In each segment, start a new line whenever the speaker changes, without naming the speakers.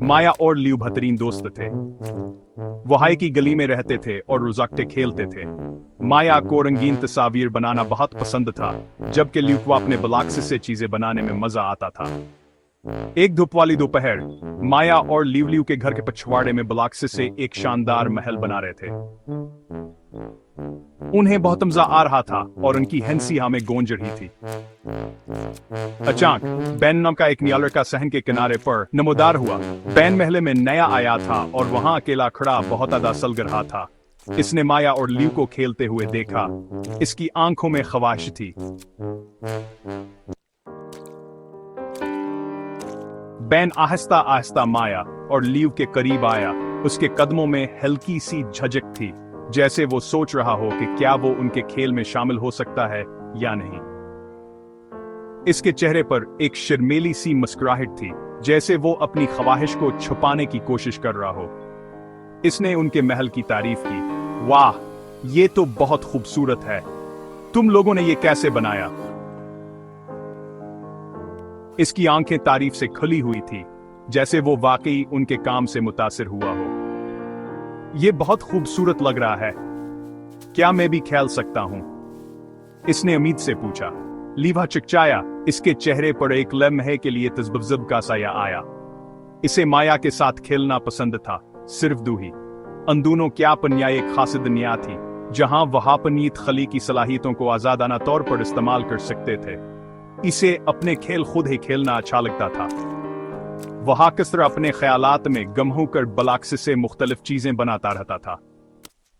माया और लियू बेहतरीन दोस्त थे। वो हाई की गली में रहते थे और रोज़ाकटे खेलते थे। माया को रंगीन तस्वीर बनाना बहुत पसंद था, जबकि लियू को अपने ब्लॉक्स से चीजें बनाने में मजा आता था। एक धूप वाली दोपहर, माया और लियू के घर के पिछवाड़े में ब्लॉक्स से एक शानदार महल बना रहे थे। उन्हें बहुत मजा आ रहा था और उनकी हंसी हमें गूंज रही थी। अचानक बेन नाम का एक नया लड़का सहन के किनारे पर नमोदार हुआ। बेन महल में नया आया था और वहां अकेला खड़ा बहुत ज्यादा सलग रहा था। इसने माया और लियू को खेलते हुए देखा। इसकी आंखों में ख्वाहिश थी। बेन आहिस्ता आहिस्ता माया और लियू के करीब आया। उसके कदमों में हल्की सी झिझक थी, जैसे वो सोच रहा हो कि क्या वो उनके खेल में शामिल हो सकता है या नहीं। इसके चेहरे पर एक शर्मीली सी मुस्कुराहट थी, जैसे वो अपनी ख्वाहिश को छुपाने की कोशिश कर रहा हो। इसने उनके महल की तारीफ की। वाह, ये तो बहुत खूबसूरत है। तुम लोगों ने ये कैसे बनाया? इसकी आंखें तारीफ से खुली हुई थी, जैसे वो वाकई उनके काम से मुतासिर हुआ हो। ये बहुत खूबसूरत लग रहा है। क्या मैं भी खेल सकता हूं? इसने उम्मीद से पूछा। लीवा चिकचाया। इसके चेहरे पर एक लम्हे के लिए तजब्जुब का साया आया। इसे माया के साथ खेलना पसंद था, सिर्फ दूही। अंदूनों क्या पनिया एक खास दुनिया थी, जहां वह अपनी खली की सलाहियतों को आजादाना तौर पर इस्तेमाल कर सकते थे। इसे अपने खेल खुद ही खेलना अच्छा लगता था। वह अक्सर अपने ख्यालात में गम होकर ब्लॉक्स से मुख्तलिफ चीजें बनाता रहता था।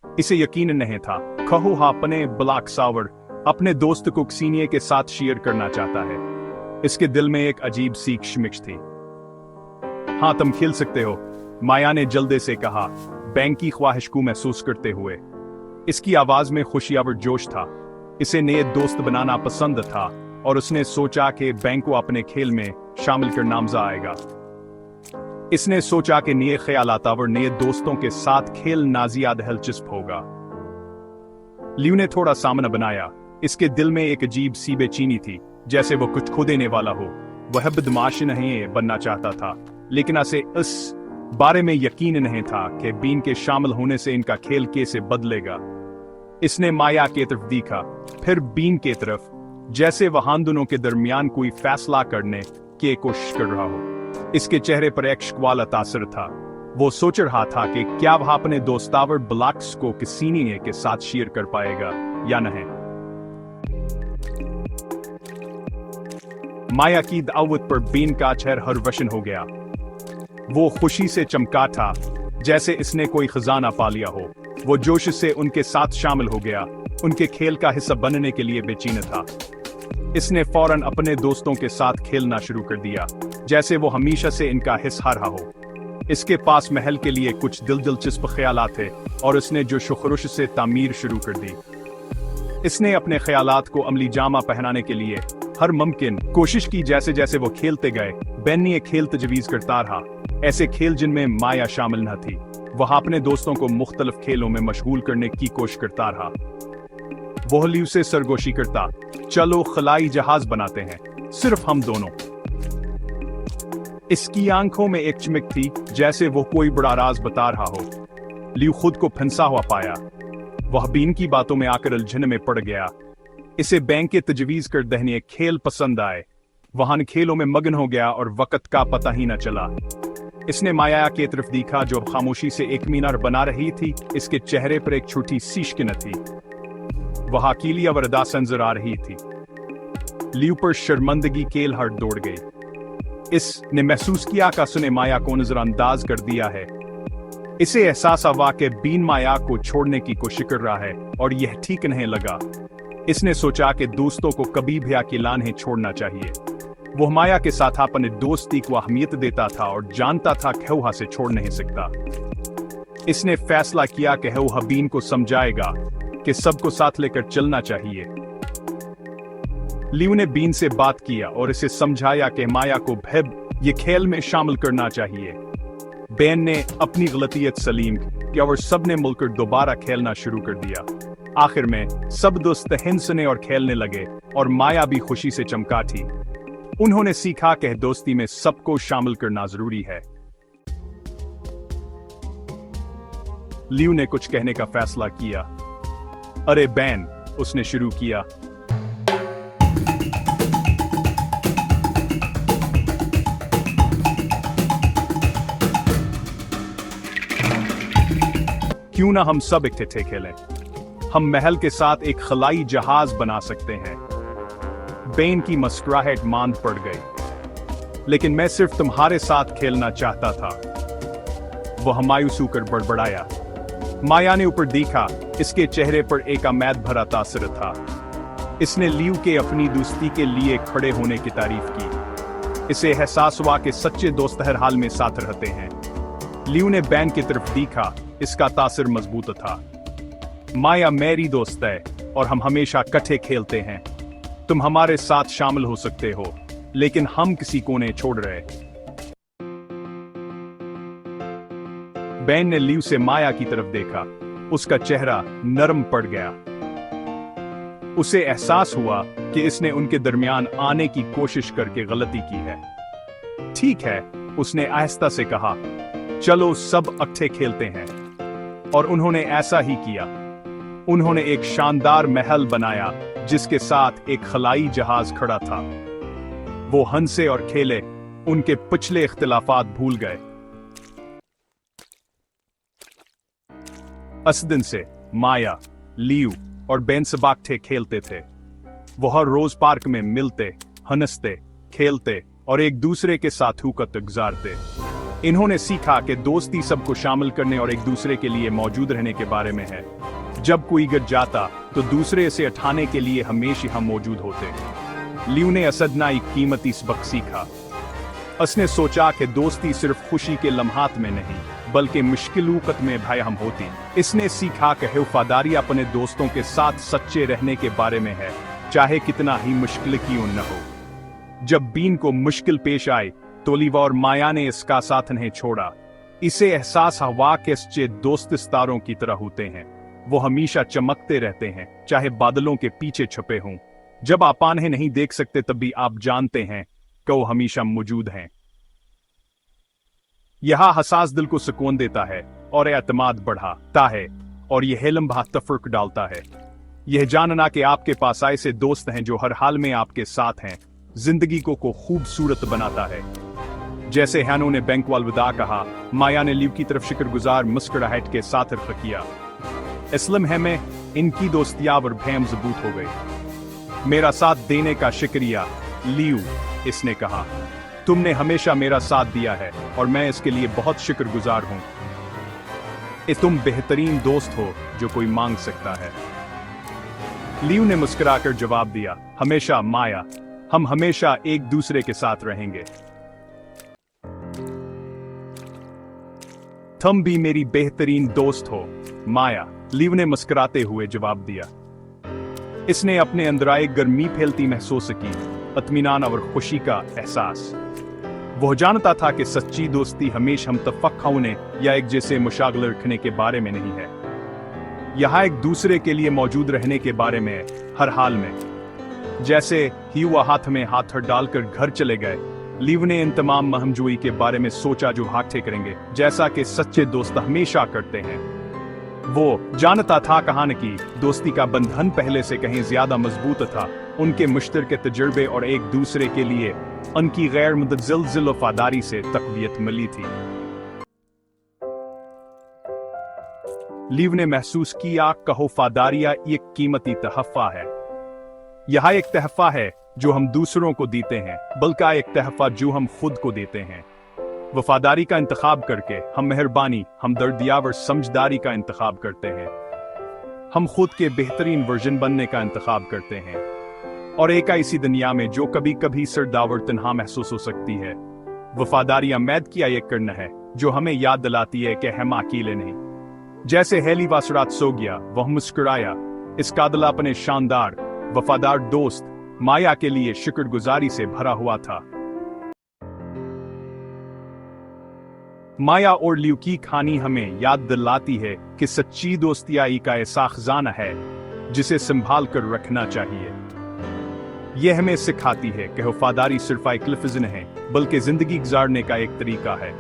इसे यकीन नहीं था खहू अपने ब्लॉक सावर अपने दोस्त को क्सीनिया के साथ शेयर करना चाहता है। इसके दिल में एक अजीब सी शिमिश थी। हाँ, तुम खेल सकते हो, माया ने जल्दी से कहा, बैंक की ख्वाहिश को महसूस करते हुए। इसकी आवाज में खुशी और जोश था। इसे नए दोस्त बनाना पसंद था और उसने सोचा कि बैंक को अपने खेल में शामिल करना मजा आएगा। इसने सोचा कि नए ख्यालात और नए दोस्तों के साथ खेल नाजियाद दिलचस्प होगा। लियू ने थोड़ा सामना बनाया। इसके दिल में एक अजीब सी बेचैनी थी, जैसे वो कुछ खो देने वाला हो। वह बदमाश नहीं बनना चाहता था, लेकिन उसे इस बारे में यकीन नहीं था कि बीन के शामिल होने से इनका खेल कैसे बदलेगा। इसने माया की तरफ देखा, फिर बीन की तरफ, जैसे वह हम दोनों के दरमियान कोई फैसला करने की कोशिश कर रहा हो। इसके चेहरे पर एक इश्क वाला तासर था। वो सोच रहा था कि क्या वह अपने दोस्तावर ब्लॉक्स को किसी ने के साथ शेयर कर पाएगा या नहीं। माया की दावत पर बीन का चेहरा हरवशन हो गया। वो खुशी से चमका था, जैसे इसने कोई खजाना पा लिया हो। वो जोश से उनके साथ शामिल हो गया, उनके खेल का हिस्सा बनने के लिए बेचैन था। इसने फौरन अपने दोस्तों के साथ खेलना शुरू कर दिया, जैसे वो हमेशा से इनका हिस्सा रहा हो। इसके पास महल के लिए कुछ दिलचस्प ख्यालात थे और उसने जो शुखरुश से तामीर शुरू कर दी। इसने अपने ख्यालात को अमली जामा पहनाने के लिए हर मुमकिन कोशिश की। जैसे जैसे वो खेलते गए, बेन ने खेल तजवीज करता रहा, ऐसे खेल जिनमें माया शामिल न थी। वह अपने दोस्तों को मुख्तलिफ खेलों में मशगूल करने की कोशिश करता रहा। वह लियू से सरगोशी करता, चलो खलाई जहाज बनाते हैं, सिर्फ हम दोनों। इसकी आंखों में एक चमक थी, जैसे वो कोई बड़ा राज बता रहा हो। लियू खुद को फंसा हुआ पाया। वह बीन की बातों में आकर उलझन में पड़ गया। इसे बैंक के तजवीज कर दहने खेल पसंद आए। वहां खेलों में मगन हो गया और वक्त का पता ही न चला। इसने माया की तरफ देखा, जो खामोशी से एक मीनार बना रही थी। इसके चेहरे पर एक छोटी सी शिकन थी। वह अकेली और उदास नजर आ रही थी। लियू पर शर्मिंदगी केल हट दौड़ गई। इसने महसूस किया कि उसने माया को नजरअंदाज कर दिया है। इसे एहसास हुआ कि बीन माया को छोड़ने की कोशिश कर रहा है और यह ठीक नहीं लगा। इसने सोचा कि दोस्तों को कभी भी अकेला नहीं छोड़ना चाहिए। वह माया के साथ अपने दोस्ती को अहमियत देता था और जानता था कि वह से छोड़ नहीं सकता। इसने फैसला किया कि वह बीन को समझाएगा कि सबको साथ लेकर चलना चाहिए। लियू ने बीन से बात किया और इसे समझाया कि माया को भी ये खेल में शामिल करना चाहिए। बेन ने अपनी गलतियत सलीम की और सबने मिलकर दोबारा खेलना शुरू कर दिया। आखिर में सब दोस्त हंसने और खेलने लगे और माया भी खुशी से चमका थी। उन्होंने सीखा कि दोस्ती में सबको शामिल करना जरूरी है। लियू ने कुछ कहने का फैसला किया। अरे बैन, उसने शुरू किया। क्यों ना हम सब इकट्ठे खेलें? हम महल के साथ एक खलाई जहाज बना सकते हैं। बेन की मुस्कुराहट मांद पड़ गई। लेकिन मैं सिर्फ तुम्हारे साथ खेलना चाहता था, वह मायूस होकर बड़बड़ाया। माया ने ऊपर देखा, इसके चेहरे पर एक उम्मीद भरा तासर था। इसने लियू के अपनी दोस्ती के लिए खड़े होने की तारीफ की। इसे एहसास हुआ कि सच्चे दोस्त हर हाल में साथ रहते हैं। लियू ने बैन की तरफ देखा, इसका तासर मजबूत था। माया मेरी दोस्त है और हम हमेशा इकट्ठे खेलते हैं। तुम हमारे साथ शामिल हो सकते हो, लेकिन हम किसी को नहीं छोड़ रहे। बैन ने लियू से माया की तरफ देखा। उसका चेहरा नरम पड़ गया। उसे एहसास हुआ कि इसने उनके दरमियान आने की कोशिश करके गलती की है। ठीक है, उसने आहिस्ता से कहा, चलो सब इकट्ठे खेलते हैं। और उन्होंने ऐसा ही किया। उन्होंने एक शानदार महल बनाया जिसके साथ एक खलाई जहाज खड़ा था। वो हंसे और खेले, उनके पिछले इख्तिलाफात भूल गए। इस दिन से माया, लियू और बेन सब इकट्ठे खेलते थे। वो हर रोज पार्क में मिलते, हंसते, खेलते और एक दूसरे के साथ हुकत गुजारते। इन्होंने सीखा कि दोस्ती सबको शामिल करने और एक दूसरे के लिए मौजूद रहने के बारे में है। जब कोई गिर जाता तो दूसरे से उठाने के लिए हमेशा हम मौजूद होते। लियू ने असदना एक कीमती सबक सीखा। उसने सोचा कि दोस्ती सिर्फ खुशी के लम्हात में नहीं, बल्कि मुश्किल वक्त में भी हम होती। इसने सीखा कि वफादारी अपने दोस्तों के साथ सच्चे रहने के बारे में है, चाहे कितना ही मुश्किल क्यों न हो। जब बीन को मुश्किल पेश आए तो लिवा और माया ने इसका साथ नहीं छोड़ा। इसे एहसास हुआ कि सच्चे दोस्त सितारों की तरह होते हैं। वो हमेशा चमकते रहते हैं, चाहे बादलों के पीछे छुपे हों। जब आप उन्हें नहीं देख सकते तब भी आप जानते हैं कि वो हमेशा मौजूद हैं। यह एहसास दिल को सुकून देता है और एतमाद बढ़ाता है, और यह लम्हा तफर्क डालता है। यह जानना कि आपके पास ऐसे दोस्त हैं जो हर हाल में आपके साथ हैं, जिंदगी को खूबसूरत बनाता है। जैसे हैनो ने बैंक को अलविदा कहा, माया ने लियू की तरफ शुक्रगुजार मुस्कुराहट के साथ रख किया। इसलिम है में इनकी दोस्तियां और भय मजबूत हो गई। मेरा साथ देने का शुक्रिया लियू, इसने कहा। तुमने हमेशा मेरा साथ दिया है और मैं इसके लिए बहुत शुक्रगुजार हूं। तुम बेहतरीन दोस्त हो जो कोई मांग सकता है। लियू ने मुस्कुराकर जवाब दिया, हमेशा माया, हम हमेशा एक दूसरे के साथ रहेंगे। तुम भी मेरी बेहतरीन दोस्त हो माया, लियू ने मुस्कुराते हुए जवाब दिया। इसने अपने अंदर एक गर्मी फैलती महसूस की, इत्मीनान और खुशी का एहसास। वह जानता था कि सच्ची दोस्ती हमेशा हम तफक्क होने या एक जैसे मुशागले रखने के बारे में नहीं है। यह एक दूसरे के लिए मौजूद रहने के बारे में है, हर हाल में। जैसे ही वह हाथ में हाथ डालकर घर चले गए, लियू ने इन तमाम महमजोई के बारे में सोचा जो हाथे करेंगे, जैसा कि सच्चे दोस्त हमेशा करते हैं। वो जानता था कहानी की दोस्ती का बंधन पहले से कहीं ज्यादा मजबूत था। उनके मुश्तरके तजुर्बे और एक दूसरे के लिए उनकी गैर मुतज़लज़ल वफादारी से तक़वियत मिली थी। लियू ने महसूस किया कि वफादारी एक कीमती तहफ़ा है। यह एक तहफ़ा है जो हम दूसरों को देते हैं, बल्कि एक तहफ़ा जो हम खुद को देते हैं। वफादारी का इंतखाब करके हम मेहरबानी, हमदर्दी और समझदारी का इंतखाब करते हैं। हम खुद के बेहतरीन वर्जन बनने का इंतखाब करते हैं, और एक ऐसी दुनिया में जो कभी कभी सरदावर तन्हा महसूस हो सकती है। वफादारी उम्मीद किया एक करना है जो हमें याद दिलाती है कि हम अकेले नहीं। जैसे हेली वासरात सो गया, वह मुस्कुराया। इस कादल अपने शानदार वफादार दोस्त माया के लिए शुक्रगुजारी से भरा हुआ था। माया और लियू की कहानी हमें याद दिलाती है कि सच्ची दोस्तियां एक ऐसा खजाना है जिसे संभाल कर रखना चाहिए। यह हमें सिखाती है कि वफादारी सिर्फ एक लफ्ज़ नहीं है, बल्कि जिंदगी गुजारने का एक तरीका है।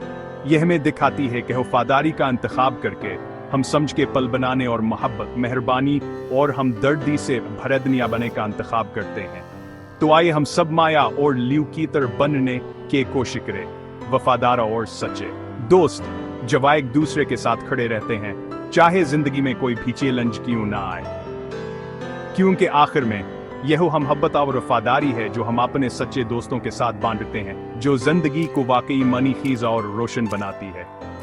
यह हमें दिखाती है कि वफादारी का इंतखाब करके हम समझ के पल बनाने और मोहब्बत, मेहरबानी और हमदर्दी से भरे दुनिया बने का इंतखाब करते हैं। तो आइए हम सब माया और ल्यू की तरह बनने के कोशिश करें, वफादार और सच्चे दोस्त जब एक दूसरे के साथ खड़े रहते हैं, चाहे जिंदगी में कोई भी चैलेंज क्यों ना आए। क्योंकि आखिर में यह मोहब्बत और वफादारी है जो हम अपने सच्चे दोस्तों के साथ बांटते हैं, जो जिंदगी को वाकई मनीखीज और रोशन बनाती है।